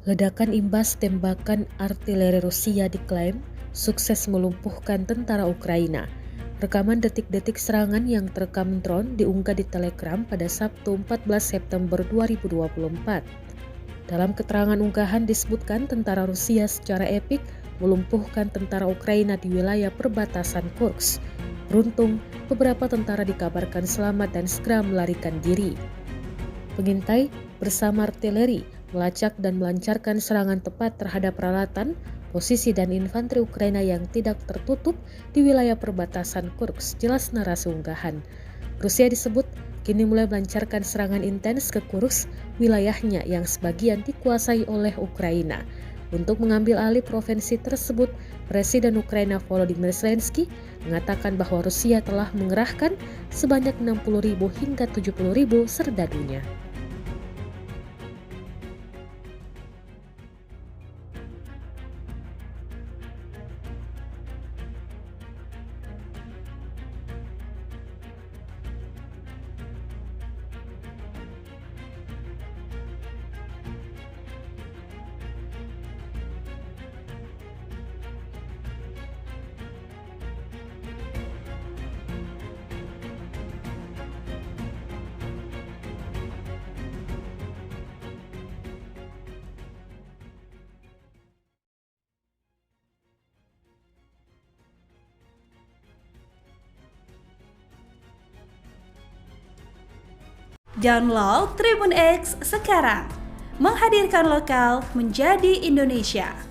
Ledakan imbas tembakan artileri Rusia diklaim sukses melumpuhkan tentara Ukraina. Rekaman detik-detik serangan yang terekam drone diunggah di Telegram pada Sabtu 14 September 2024. Dalam keterangan unggahan disebutkan tentara Rusia secara epik melumpuhkan tentara Ukraina di wilayah perbatasan Kursk. Beruntung, beberapa tentara dikabarkan selamat dan segera melarikan diri. Pengintai bersama artileri melacak dan melancarkan serangan tepat terhadap peralatan, posisi dan infanteri Ukraina yang tidak tertutup di wilayah perbatasan Kursk, jelas narasi unggahan. Rusia disebut kini mulai melancarkan serangan intens ke Kursk, wilayahnya yang sebagian dikuasai oleh Ukraina. Untuk mengambil alih provinsi tersebut, Presiden Ukraina Volodymyr Zelensky mengatakan bahwa Rusia telah mengerahkan sebanyak 60.000 hingga 70.000 serdadunya. Download Tribun X sekarang, menghadirkan lokal menjadi Indonesia.